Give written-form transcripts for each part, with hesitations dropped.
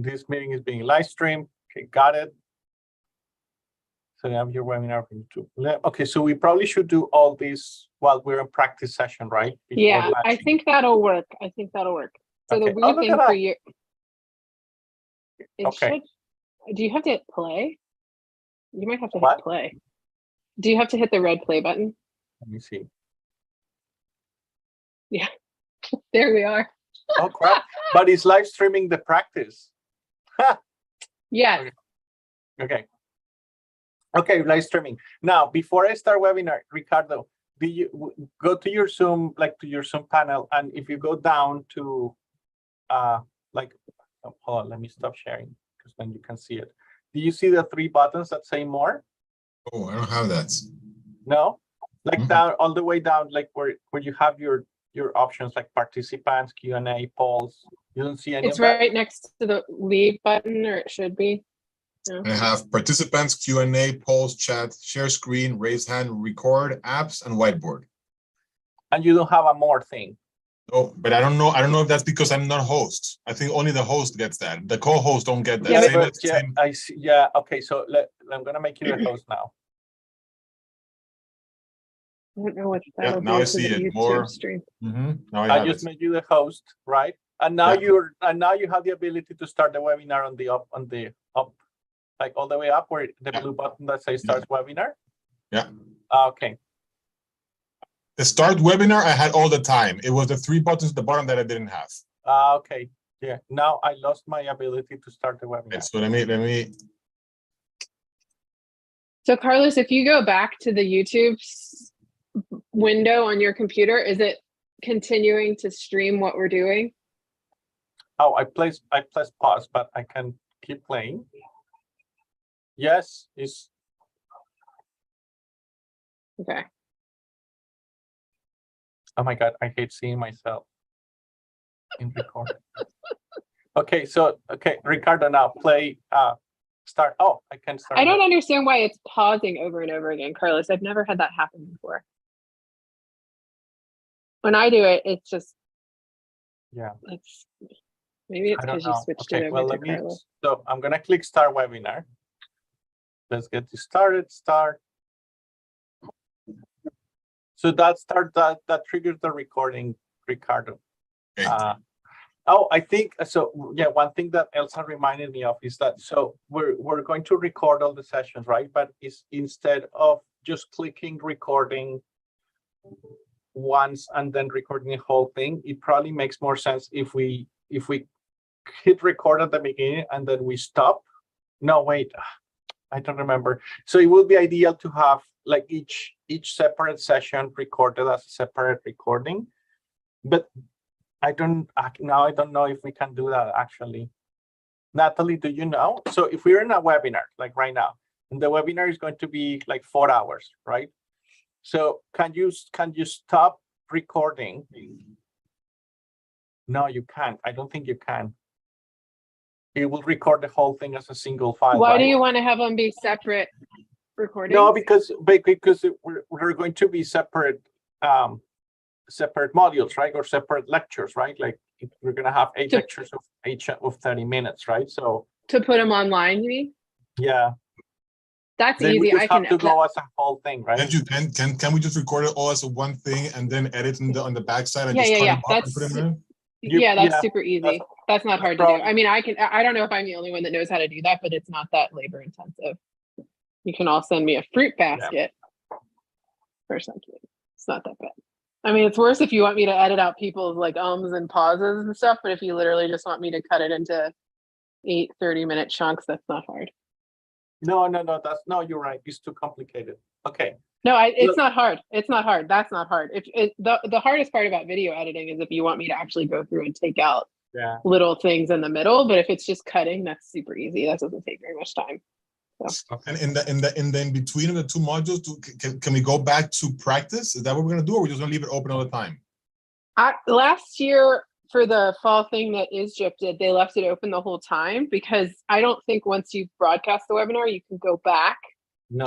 This meeting is being live streamed. Okay, got it. So you have your webinar for YouTube. Okay, so we probably should do all this while we're in practice session, right? Before Yeah, launching. I think that'll work. I think that'll work. So Okay. the weird thing for you, it Okay. should, do you have to hit play? You might have to hit What? play. Do you have to hit the red play button? Let me see. Yeah, there we are. Oh crap! But it's live streaming the practice. Yeah. Okay. Okay, live streaming. Now, before I start webinar, Ricardo, do you go to your Zoom, like to your Zoom panel, and if you go down to, like, oh, hold on, let me stop sharing because then you can see it. Do you see the three buttons that say more? Oh, I don't have that. No, like down all the way down, like where you have your options like participants, Q&A, polls. You don't see any. It's right next to the leave button, or it should be. No. I have participants, Q&A, polls, chat, share screen, raise hand, record, apps, and whiteboard. And you don't have a more thing. Oh, but I don't know. I don't know if that's because I'm not host. I think only the host gets that. The co-host don't get that. Yeah, I see. Yeah. Okay. So I'm gonna make you the host now. I don't know what that. Yeah, now I see it more. Stream. Now I just made you the host, right? And now you have the ability to start the webinar on the up, like all the way up where the blue button that says start webinar. Yeah. Okay. The start webinar I had all the time. It was the three buttons at the bottom that I didn't have. Okay. Yeah. Now I lost my ability to start the webinar. Okay, so let me. So Carlos, if you go back to the YouTube window on your computer, is it continuing to stream what we're doing? Oh, I pressed pause, but I can keep playing. Yes, it's okay. Oh my God, I hate seeing myself in record. Okay, so Ricardo, now play start. Oh, I can start. I don't understand why it's pausing over and over again, Carlos. I've never had that happen before. When I do it, it's just maybe it's because you switched it over to Carlos. So I'm gonna click start webinar. Let's get this started. Start. So that triggers the recording, Ricardo. Oh, I think so. Yeah, one thing that Elsa reminded me of is that we're going to record all the sessions, right? But it's instead of just clicking recording once and then recording the whole thing, it probably makes more sense if we hit record at the beginning and then we stop. No, wait, I don't remember. So it would be ideal to have like each separate session recorded as a separate recording, but I don't know if we can do that actually. Natalie, do you know? So if we're in a webinar like right now, and the webinar is going to be like 4 hours, right? So can you stop recording? No, you can't. I don't think you can. It will record the whole thing as a single file. Why right? do you want to have them be separate recordings? No, because we're going to be separate separate modules, right? Or separate lectures, right? Like we're going to have 8 lectures of each of 30 minutes, right? So to put them online, you mean? Yeah. That's then easy. We just have to go as a whole thing, right? Can we just record it all as one thing and then edit on the backside and just cut yeah. them off and put them in? That's super easy. That's not hard to do. I mean, I don't know if I'm the only one that knows how to do that, but it's not that labor intensive. You can all send me a fruit basket or something. It's not that bad. I mean, it's worse if you want me to edit out people's like ums and pauses and stuff, but if you literally just want me to cut it into 8 30-minute chunks, that's not hard. No, you're right. It's too complicated. Okay. No, it's not hard. It's not hard. That's not hard. The hardest part about video editing is if you want me to actually go through and take out little things in the middle, but if it's just cutting, that's super easy. That doesn't take very much time. So. And in between of the 2 modules, can we go back to practice? Is that what we're gonna do, or we're just gonna leave it open all the time? Last year for the fall thing that ISGyP did, they left it open the whole time because I don't think once you broadcast the webinar, you can go back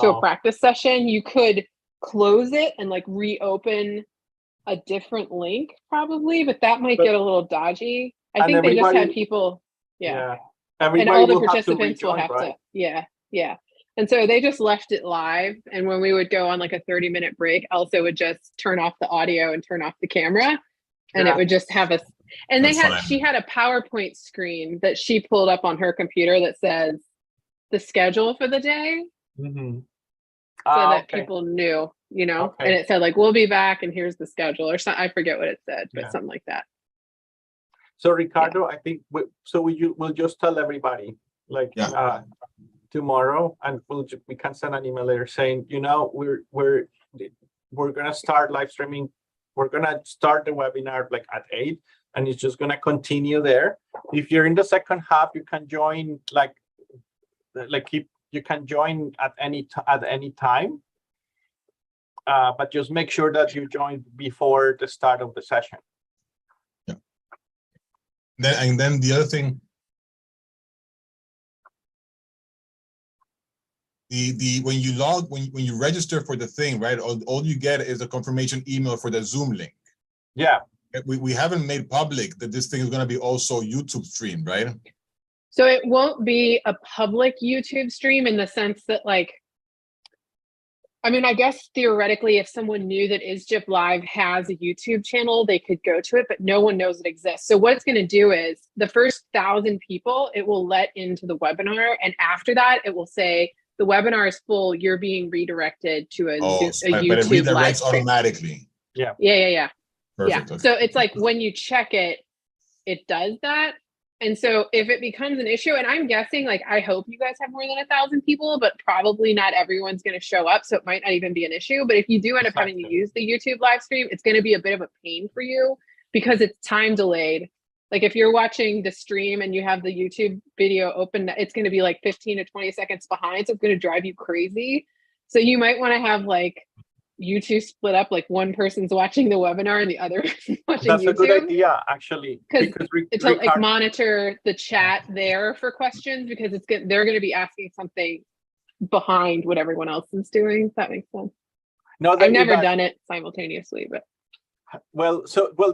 to a practice session. You could close it and like reopen a different link probably, but that might get a little dodgy. I think they just had people, Everybody and all the will have to participants will rejoin, have right? to, yeah. And so they just left it live. And when we would go on like a 30-minute break, Elsa would just turn off the audio and turn off the camera. And Yeah. it would just have us. And That's she had a PowerPoint screen that she pulled up on her computer that says the schedule for the day. Mm-hmm. So that Okay. people knew, you know, Okay. and it said like, we'll be back and here's the schedule or something. I forget what it said, but Yeah. something like that. So Ricardo, I think we'll just tell everybody like tomorrow, and we can send an email later saying, you know, we're gonna start live streaming. We're gonna start the webinar like at 8, and it's just gonna continue there. If you're in the second half, you can join you can join at any time. But just make sure that you join before the start of the session. Yeah. Then the other thing, when you register for the thing, right? All you get is a confirmation email for the Zoom link. Yeah. We haven't made public that this thing is going to be also YouTube streamed, right? So it won't be a public YouTube stream in the sense that like, I mean, I guess theoretically, if someone knew that ISGyP Live has a YouTube channel, they could go to it, but no one knows it exists. So what it's going to do is the first 1,000 people, it will let into the webinar. And after that, it will say, the webinar is full. You're being redirected to a YouTube but it redirects live stream. automatically. Yeah. Perfect. Yeah. Okay. So it's like when you check it, it does that. And so if it becomes an issue, and I'm guessing, like, I hope you guys have more than 1,000 people, but probably not everyone's going to show up. So it might not even be an issue. But if you do end up having to use the YouTube live stream, it's going to be a bit of a pain for you because it's time delayed. Like if you're watching the stream and you have the YouTube video open, it's going to be like 15 to 20 seconds behind. So it's going to drive you crazy. So you might want to have like YouTube split up, like one person's watching the webinar and the other person's watching That's YouTube. a good idea, actually. Because to like monitor the chat there for questions, because they're going to be asking something behind what everyone else is doing. If that makes sense. No, I've never done it simultaneously, but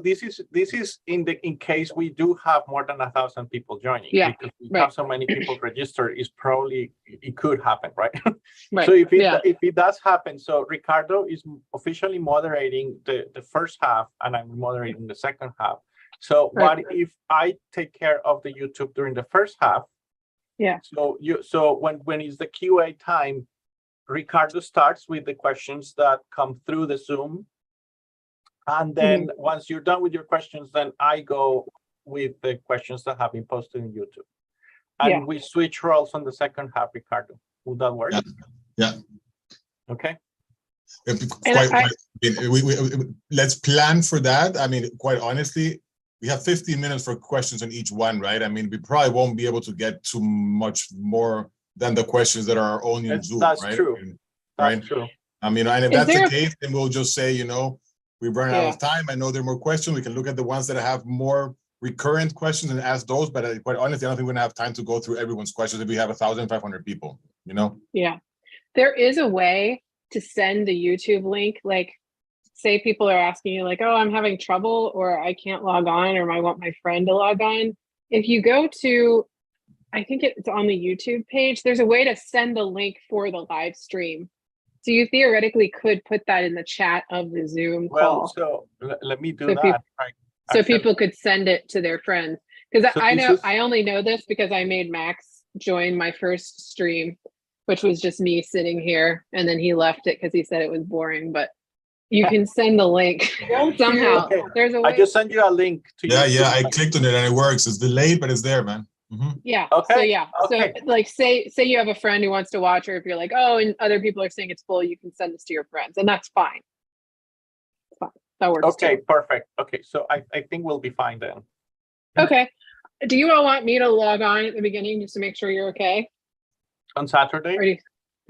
this is in case we do have more than 1,000 people joining. Yeah, because we have so many people registered, it could happen, right? Right. So if it does happen, so Ricardo is officially moderating the first half, and I'm moderating the second half. So what if I take care of the YouTube during the first half? Yeah. So when it's the QA time, Ricardo starts with the questions that come through the Zoom. And then once you're done with your questions, then I go with the questions that have been posted in YouTube. And we switch roles on the second half, Ricardo. Would that work? Yeah. Okay. Let's plan for that. I mean, quite honestly, we have 15 minutes for questions on each one, right? I mean, we probably won't be able to get too much more than the questions that are only in Zoom, that's right? True. Right? That's true. I mean, and if that's the case, then we'll just say, you know, we've run out of time. I know there are more questions. We can look at the ones that have more recurrent questions and ask those. But quite honestly, I don't think we're gonna have time to go through everyone's questions if we have 1,500 people, you know? Yeah. There is a way to send the YouTube link. Like, say people are asking you like, oh, I'm having trouble, or I can't log on, or I want my friend to log on. If you go to, I think it's on the YouTube page, there's a way to send the link for the live stream. So you theoretically could put that in the chat of the Zoom call. So let me do that. So people could send it to their friends. Because I only know this because I made Max join my first stream, which was just me sitting here, and then he left it because he said it was boring. But you can send the link somehow. Okay. There's a way. I just sent you a link to Yeah, I clicked on it and it works. It's delayed, but it's there, man. Yeah. Okay. So like say you have a friend who wants to watch, or if you're like, oh, and other people are saying it's full, you can send this to your friends, and that's fine. It's fine. That works. Okay, too. perfect. Okay, so I think we'll be fine then. Okay. Do you all want me to log on at the beginning just to make sure you're okay? On Saturday? Or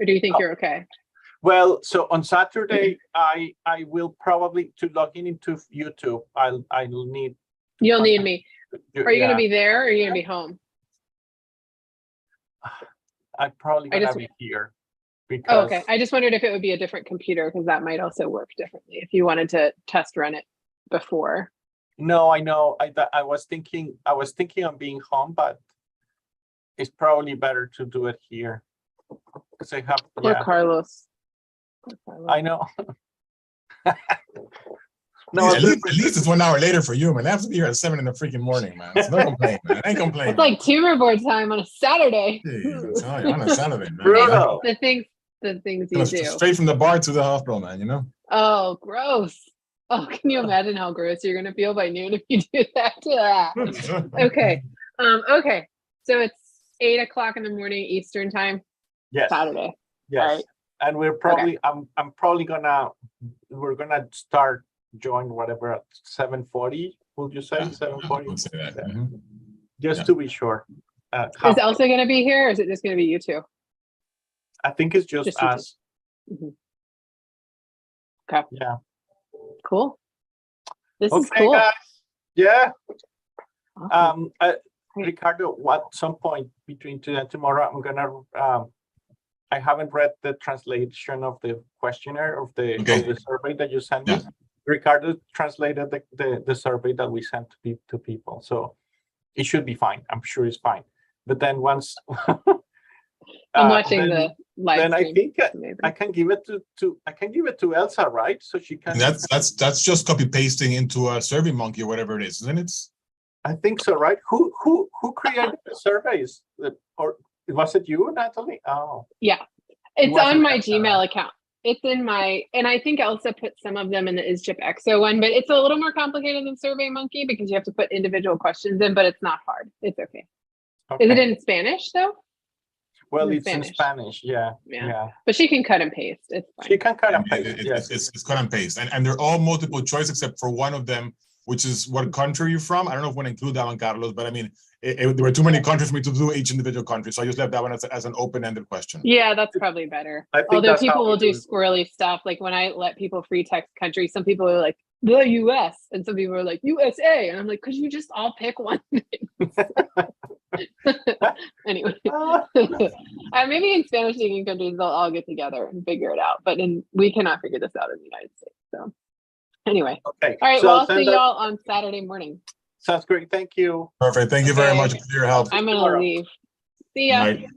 do you think you're okay? Well, so on Saturday, I will probably, to log into YouTube, I'll need. You'll need me. Are you going to be there, or are you going to be home? I'm probably going to be here. Because, oh, okay. I just wondered if it would be a different computer, because that might also work differently if you wanted to test run it before. No, I know. I was thinking of being home, but it's probably better to do it here. Because I have, Poor Carlos. Poor Carlos. I know. No, at least it's 1 hour later for you, man. I have to be here at 7 in the freaking morning, man. It's no complaint, man. I ain't complaining. It's like tumor board time on a Saturday. Jeez, I tell you, on a Saturday, man. Brutal. The things you do. Straight from the bar to the hospital, man, you know? Oh, gross. Oh, can you imagine how gross you're gonna feel by noon if you do that? Okay. Okay. So it's 8 o'clock in the morning Eastern time. Yes. Saturday. Yes. Right. And we're probably I'm probably we're gonna start join whatever at 7:40. Would you say 7:40? Say that. Yeah. Mm-hmm. Just to be sure. Is Elsa gonna be here, or is it just gonna be you two? I think it's just you two. us. Mhm. Okay. Yeah. Cool. This Okay, is cool. guys. Yeah. Awesome. Ricardo, at some point between today and tomorrow, I'm gonna I haven't read the translation of the questionnaire of the survey that you sent me. Ricardo translated the survey that we sent to people, so it should be fine. I'm sure it's fine. But then once I'm watching the live then stream. I think I can give it to Elsa, right? So she can. That's just copy pasting into a Survey Monkey or whatever it is, isn't it? I think so, right? Who created the surveys? Or was it you, Natalie? Oh, yeah, it's on my Elsa. Gmail account. It's in my, and I think Elsa put some of them in the ISGyP Exo one, but it's a little more complicated than Survey Monkey because you have to put individual questions in, but it's not hard. It's okay. Is it in Spanish though? Well, it's in Spanish. Yeah. But she can cut and paste. It's fine. She can cut and paste. Yes. It's cut and paste, and they're all multiple choice except for one of them, which is what country you're from. I don't know if we want to include that one, Carlos, but I mean, there were too many countries for me to do each individual country, so I just left that one as an open-ended question. Yeah, that's probably better. Although people will do squirrely stuff, like when I let people free text country, some people are like the US, and some people are like USA, and I'm like, could you just all pick one thing? Anyway, maybe in Spanish-speaking countries they'll all get together and figure it out, but we cannot figure this out in the United States. So anyway, okay. All right, so well, I'll see y'all on Saturday morning. Sounds great. Thank you. Perfect. Thank you very much for your help. I'm gonna leave. See ya. Bye.